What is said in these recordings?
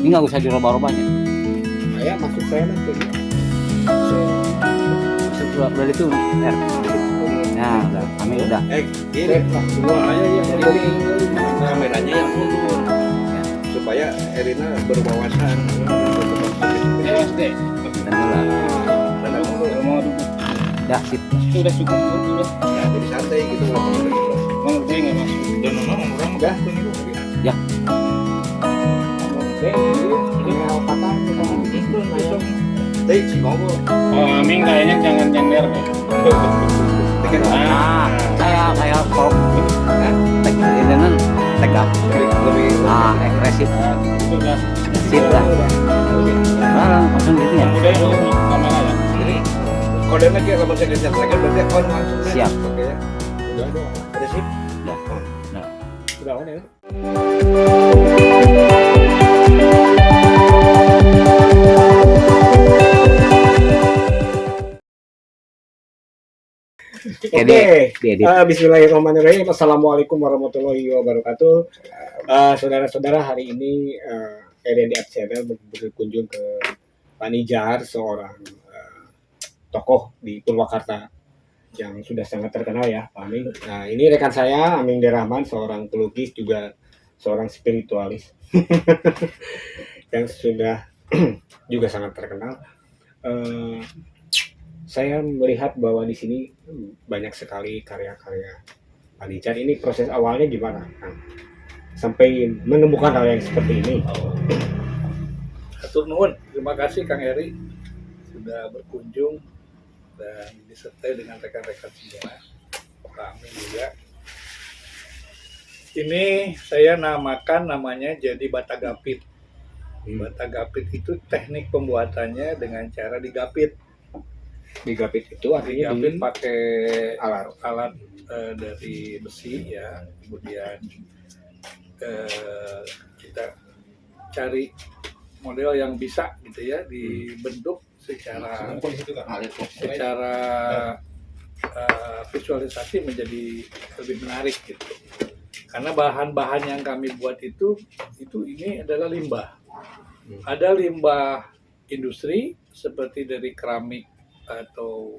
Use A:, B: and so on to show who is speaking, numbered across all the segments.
A: Ini nggak usah dirubah-rubahnya.
B: Saya maksud saya nanti
A: Udah itu R. Nah, udah. Kami udah.
C: Ini kameranya yang mundur supaya Erina berwawasan.
D: SD.
A: Dan udah. Dah sip.
D: Itu udah cukup udah.
C: Ya, jadi santai gitu walaupun
D: Menurut saya nggak masuk.
C: dan orang
B: udah.
A: Ya.
C: Teh si ngomong.
D: Oh, Aming kayaknya jangan nyender deh.
A: Nah, saya kok dengan tegap.
C: Lebih
A: Agresif.
D: Itu udah.
A: Sip lah. Nah, langsung gitu ya.
D: Udah itu kamera ya.
C: jadi kode lagi kalau saya kerja lagi berarti on langsung.
A: Siap.
C: Oke ya.
B: Udah.
C: Ada sip.
A: Dah. Nah.
B: Udah on ya. Oke, Bismillahirrahmanirrahim. Assalamualaikum warahmatullahi wabarakatuh. Saudara-saudara, hari ini RND Channel berkunjung ke Pak Nijar, seorang tokoh di Purwakarta yang sudah sangat terkenal ya, Pak Aming. Nah, ini rekan saya, Aming Derahman, seorang pelukis juga seorang spiritualis yang sudah juga sangat terkenal. Saya melihat bahwa di sini banyak sekali karya-karya Pak Nijar. Ini proses awalnya gimana, Kang? Sampai menemukan hal yang seperti ini.
E: Hatur nuhun, terima kasih Kang Eri sudah berkunjung dan disertai dengan rekan-rekan semua, Pak Amin juga. Ini saya namanya jadi Batagapit. Batagapit itu teknik pembuatannya dengan cara digapit.
B: Digapit itu artinya
E: Digapit pakai
B: alat
E: dari besi ya, kemudian kita cari model yang bisa gitu ya dibentuk secara visualisasi menjadi lebih menarik gitu. Karena bahan-bahan yang kami buat itu ini adalah limbah. Ada limbah industri seperti dari keramik atau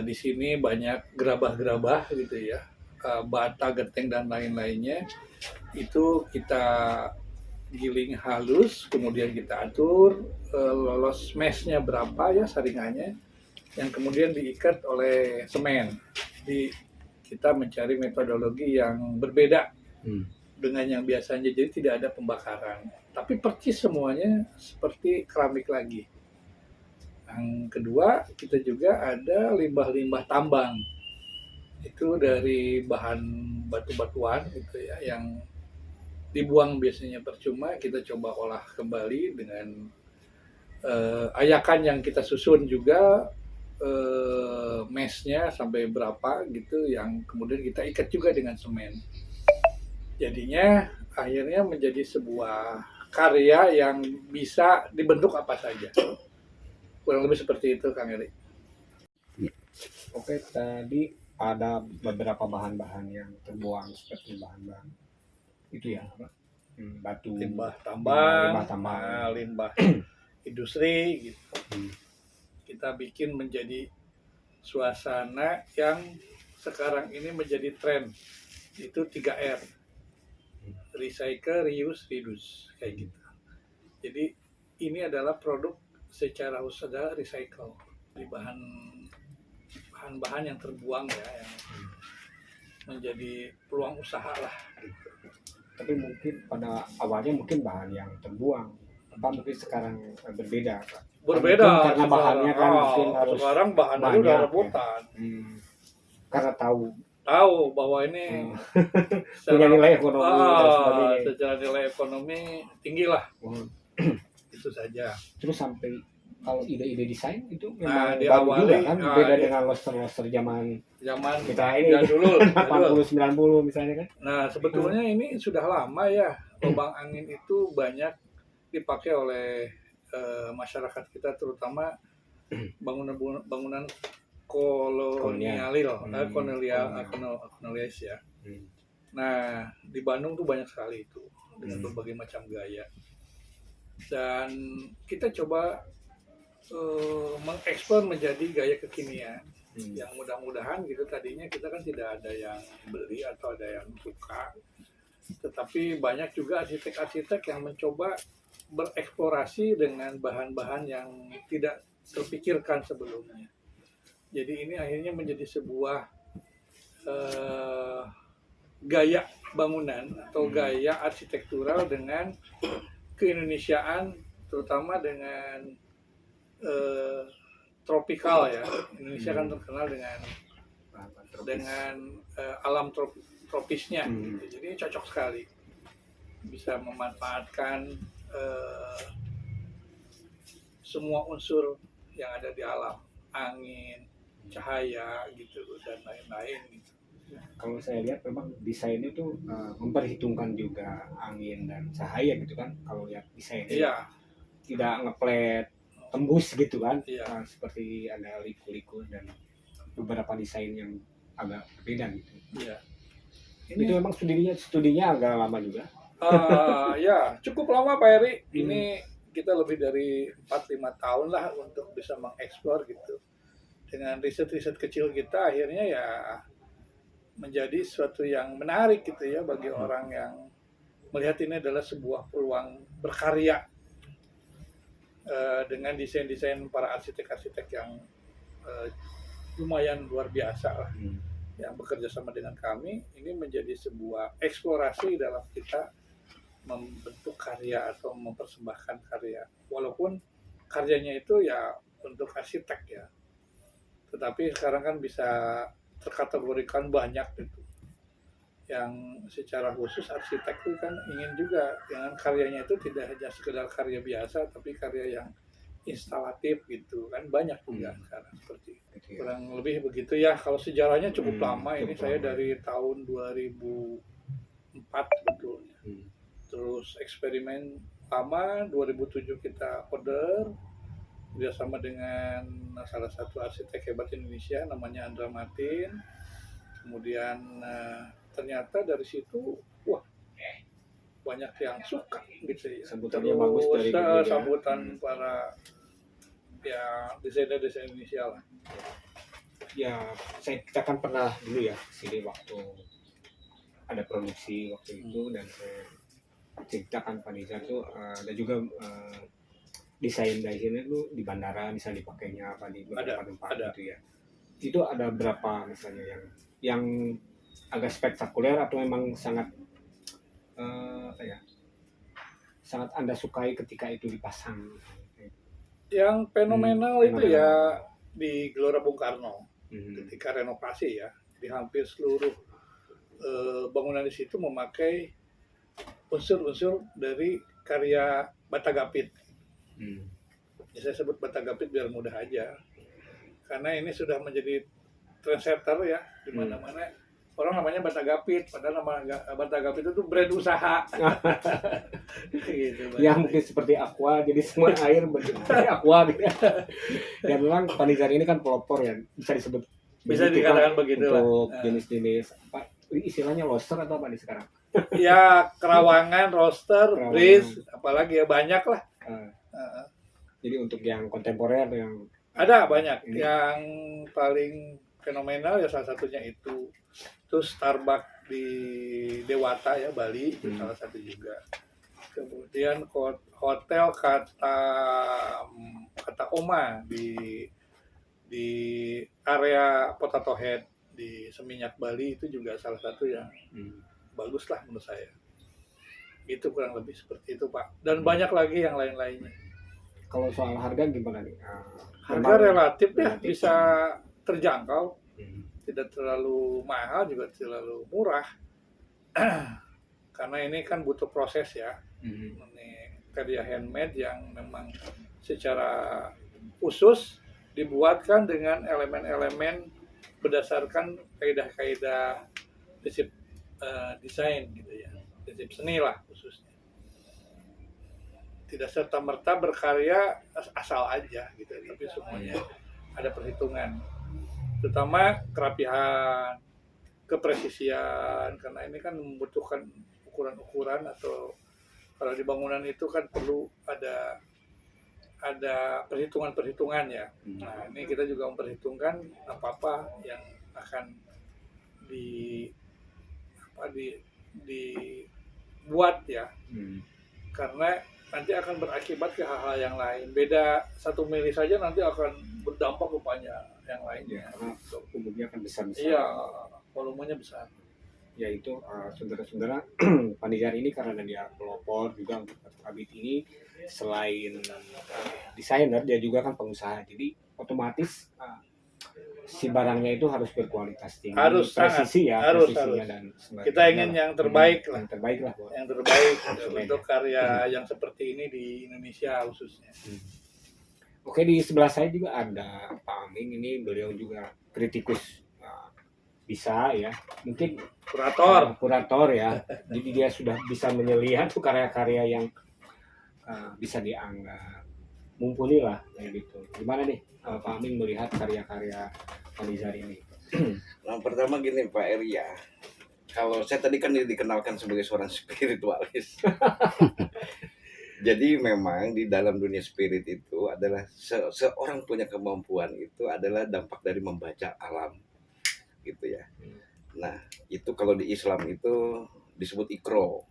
E: di sini banyak gerabah-gerabah gitu ya, bata, genteng dan lain-lainnya. Itu kita giling halus, kemudian kita atur lolos meshnya berapa ya saringannya, yang kemudian diikat oleh semen. Kita mencari metodologi yang berbeda dengan yang biasanya, jadi tidak ada pembakaran, tapi percis semuanya seperti keramik lagi. Yang kedua, kita juga ada limbah-limbah tambang. Itu dari bahan batu-batuan gitu ya, yang dibuang biasanya percuma, kita coba olah kembali dengan ayakan yang kita susun juga, meshnya sampai berapa gitu, yang kemudian kita ikat juga dengan semen. Jadinya akhirnya menjadi sebuah karya yang bisa dibentuk apa saja. Kurang lebih seperti itu, Kang Eri.
B: Oke, tadi ada beberapa bahan-bahan yang terbuang seperti bahan-bahan itu ya, apa? Batu,
E: Limbah tambang,
B: limbah
E: limbah industri gitu. Kita bikin menjadi suasana yang sekarang ini menjadi tren. Itu 3R. Recycle, reuse, reduce, kayak gitu. Jadi ini adalah produk secara usaha recycle di bahan-bahan yang terbuang ya, yang menjadi peluang usaha lah gitu.
B: Tapi mungkin pada awalnya mungkin bahan yang terbuang, apa mungkin sekarang berbeda, Pak?
E: Berbeda
B: Mungkin karena bahannya kan mungkin harus
E: sekarang bahannya
B: banyak,
E: udah rebutan
B: ya. Karena tahu
E: bahwa ini
B: punya nilai ekonomi dan sebagainya.
E: secara nilai ekonomi tinggi lah. Itu saja.
B: Terus sampai kalau ide-ide desain itu
E: Nah,
B: memang baru
E: diawali,
B: juga kan, beda dengan loster-loster zaman kita ini
E: dulu
B: 80-90 misalnya kan.
E: Nah, sebetulnya ini sudah lama ya, lubang angin itu banyak dipakai oleh masyarakat kita, terutama bangunan kolonialis ya. Nah, di Bandung tuh banyak sekali itu dengan berbagai macam gaya. dan kita coba mengeksplor menjadi gaya kekinian yang mudah-mudahan gitu. Tadinya kita kan tidak ada yang beli atau ada yang suka, tetapi banyak juga arsitek-arsitek yang mencoba bereksplorasi dengan bahan-bahan yang tidak terpikirkan sebelumnya. Jadi ini akhirnya menjadi sebuah gaya bangunan atau gaya arsitektural dengan keindonesiaan, terutama dengan tropikal ya. Indonesia kan terkenal dengan alam tropisnya, gitu. Jadi cocok sekali, bisa memanfaatkan semua unsur yang ada di alam, angin, cahaya gitu dan lain-lain gitu.
B: Kalau saya lihat memang desainnya tuh memperhitungkan juga angin dan cahaya gitu kan. Kalau lihat desainnya
E: Iya,
B: tidak ngeplet tembus gitu kan.
E: Iya.
B: Seperti ada liku-liku dan beberapa desain yang agak beda gitu.
E: iya.
B: Itu memang studinya agak lama juga.
E: Ya, cukup lama Pak Heri. Ini kita lebih dari 4-5 tahun lah untuk bisa mengeksplor gitu. Dengan riset-riset kecil kita akhirnya ya menjadi sesuatu yang menarik gitu ya bagi orang yang melihat ini adalah sebuah peluang berkarya dengan desain-desain para arsitek-arsitek yang lumayan luar biasa lah. Yang bekerja sama dengan kami, ini menjadi sebuah eksplorasi dalam kita membentuk karya atau mempersembahkan karya. Walaupun karyanya itu ya untuk arsitek ya, tetapi sekarang kan bisa terkategorikan banyak gitu. Yang secara khusus arsitek itu kan ingin juga dengan karyanya itu tidak hanya sekedar karya biasa, tapi karya yang instalatif gitu kan, banyak juga sekarang seperti itu. Kurang lebih begitu ya. Kalau sejarahnya cukup lama, ini saya dari tahun 2004 sebetulnya. Terus eksperimen lama, 2007 kita order bersama dengan salah satu arsitek hebat Indonesia namanya Andra Martin. Kemudian ternyata dari situ wah banyak yang suka gitu ya.
B: Sambutannya bagus dari
E: sambutan para ya desainer-desainer Indonesia lah.
B: Ya, kita kan pernah dulu ya sini waktu ada produksi waktu itu, dan saya ceritakan Pak Nizar tuh ada juga desainnya tuh di bandara bisa dipakainya apa di beberapa tempat gitu ya. Itu ada berapa misalnya yang agak spektakuler atau memang sangat sangat Anda sukai ketika itu dipasang?
E: Yang fenomenal itu ya di Gelora Bung Karno ketika renovasi ya. Di hampir seluruh bangunan di situ memakai unsur-unsur dari karya Bata Gapit. Ya, saya sebut Bata Gapit biar mudah aja, karena ini sudah menjadi trendsetter ya, di mana-mana orang namanya Bata Gapit, padahal nama Bata Gapit itu brand usaha. Gitu,
B: ya mungkin seperti aqua, jadi semua air bentuknya aqua gitu. Ya memang Pak Nizar ini kan pelopor ya, bisa disebut
E: bisa dikatakan begitu
B: untuk jenis-jenis apa istilahnya roster atau apa nih sekarang?
E: Ya kerawangan, roster, breeze, apalagi ya banyak lah.
B: Jadi untuk yang kontemporer yang
E: ada banyak ini. Yang paling fenomenal ya salah satunya itu. Terus Starbucks di Dewata ya Bali itu salah satu juga. Kemudian hotel kata Oma di area Potato Head di Seminyak Bali itu juga salah satu yang bagus lah menurut saya. Itu kurang lebih seperti itu Pak. Dan banyak lagi yang lain-lainnya.
B: Kalau soal harga gimana nih?
E: Harga relatif ya bisa terjangkau, tidak terlalu mahal juga terlalu murah. Karena ini kan butuh proses ya. Ini karya handmade yang memang secara khusus dibuatkan dengan elemen-elemen berdasarkan kaidah-kaidah prinsip desain gitu ya, prinsip seni lah khususnya. Tidak serta-merta berkarya asal aja gitu, tapi semuanya ada perhitungan, terutama kerapihan, kepresisian, karena ini kan membutuhkan ukuran-ukuran atau Kalau di bangunan itu kan perlu ada perhitungan-perhitungan ya. Nah, ini kita juga memperhitungkan apa-apa yang akan dibuat ya. Karena nanti akan berakibat ke hal-hal yang lain. Beda 1 mili saja nanti akan berdampak kepada yang lainnya.
B: Karena umumnya kan besar-besar.
E: Iya, volumenya besar.
B: Yaitu saudara-saudara Panijar ini karena dia pelopor juga untuk Kabit ini selain desainer dia juga kan pengusaha, jadi otomatis si barangnya itu harus berkualitas tinggi,
E: Harus
B: presisi ya,
E: harus.
B: dan sebagainya.
E: Kita ingin yang terbaik lah.
B: Yang terbaik lah.
E: Yang terbaik untuk karya yang seperti ini di Indonesia khususnya.
B: Oke, di sebelah saya juga ada Pak Aming, ini beliau juga kritikus bisa ya, mungkin kurator ya. Jadi dia sudah bisa menyelihat tuh karya-karya yang bisa dianggap mumpuni lah kayak gitu. Gimana nih Pak Aming melihat karya-karya Panijar ini?
C: Nah, pertama gini Pak Eri ya. Kalau saya tadi kan dikenalkan sebagai seorang spiritualis. Jadi memang di dalam dunia spirit itu adalah seorang punya kemampuan itu adalah dampak dari membaca alam. Gitu ya. Nah, itu kalau di Islam itu disebut ikro.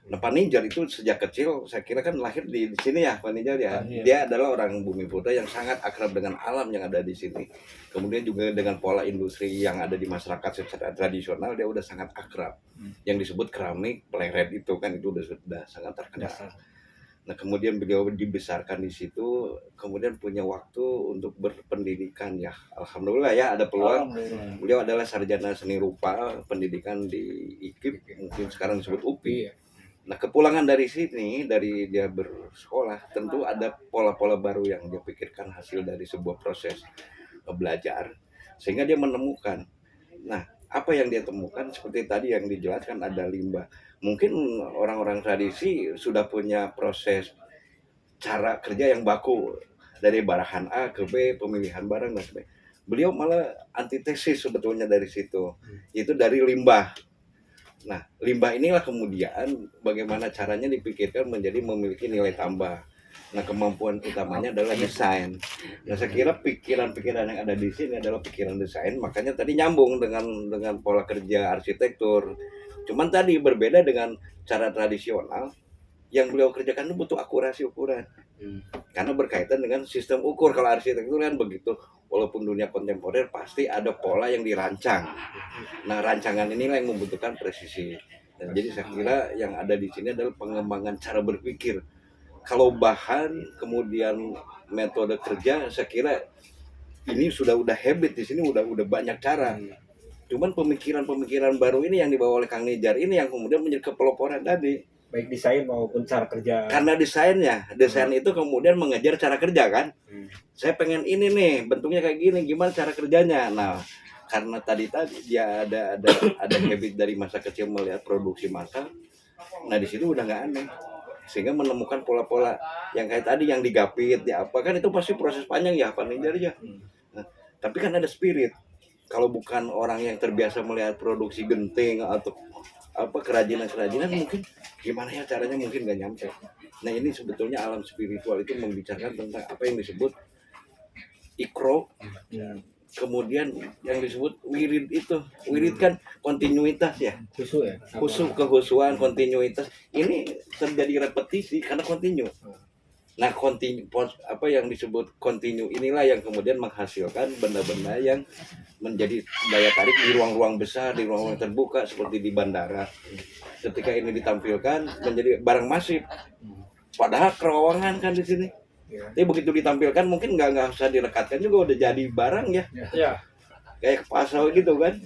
C: Nah, Panijar itu sejak kecil saya kira kan lahir di sini ya Panijar ya. Dia adalah orang Bumi Putra yang sangat akrab dengan alam yang ada di sini. Kemudian juga dengan pola industri yang ada di masyarakat secara tradisional dia udah sangat akrab. Yang disebut keramik, pleret itu kan itu sudah sangat terkenal. Nah, kemudian beliau dibesarkan di situ, kemudian punya waktu untuk berpendidikan ya. Alhamdulillah ya ada peluang. Beliau adalah sarjana seni rupa, pendidikan di IKIP, mungkin sekarang disebut UPI. Nah, kepulangan dari sini, dari dia bersekolah, tentu ada pola-pola baru yang dia pikirkan hasil dari sebuah proses belajar. Sehingga dia menemukan. Nah, apa yang dia temukan seperti tadi yang dijelaskan ada limbah. Mungkin orang-orang tradisi sudah punya proses cara kerja yang baku. Dari barahan A ke B, pemilihan barang dan sebagainya. Beliau malah antitesis sebetulnya dari situ. Yaitu dari limbah. Nah, limbah inilah kemudian bagaimana caranya dipikirkan menjadi memiliki nilai tambah. Nah, kemampuan utamanya adalah desain. Nah, saya kira pikiran-pikiran yang ada di sini adalah pikiran desain, makanya tadi nyambung dengan pola kerja arsitektur. Cuman tadi berbeda dengan cara tradisional yang beliau kerjakan itu butuh akurasi ukuran. Karena berkaitan dengan sistem ukur. Kalau arsitektur kan begitu, walaupun dunia kontemporer pasti ada pola yang dirancang. Nah, rancangan inilah yang membutuhkan presisi. Dan jadi saya kira yang ada di sini adalah pengembangan cara berpikir. Kalau bahan kemudian metode kerja, saya kira ini udah habit di sini, udah banyak cara. Cuman pemikiran-pemikiran baru ini yang dibawa oleh Kang Nijar ini yang kemudian menjadi kepeloporan tadi.
B: Baik desain maupun cara kerja.
C: Karena desain itu kemudian mengejar cara kerja kan. Saya pengen ini nih, bentuknya kayak gini, gimana cara kerjanya. Nah, karena tadi dia ada habit dari masa kecil melihat produksi massal. Nah, di situ udah nggak aneh. Sehingga menemukan pola-pola yang kayak tadi yang digapit ya apa kan itu pasti proses panjang ya Panijar ya. Nah, tapi kan ada spirit. Kalau bukan orang yang terbiasa melihat produksi genting atau kerajinan mungkin gimana ya caranya mungkin nggak nyampe. Nah, ini sebetulnya alam spiritual itu membicarakan tentang apa yang disebut ikro, kemudian yang disebut wirid itu. Wirid kan kontinuitas ya, kehusuan, kontinuitas. Ini terjadi repetisi karena kontinu. Nah, apa yang disebut kontinu inilah yang kemudian menghasilkan benda-benda yang menjadi daya tarik di ruang-ruang besar, di ruang-ruang terbuka seperti di bandara. Ketika ini ditampilkan menjadi barang masif. Padahal kerawangan kan di sini. Tapi begitu ditampilkan mungkin nggak usah direkatkan juga udah jadi barang ya. Kayak pasal gitu kan.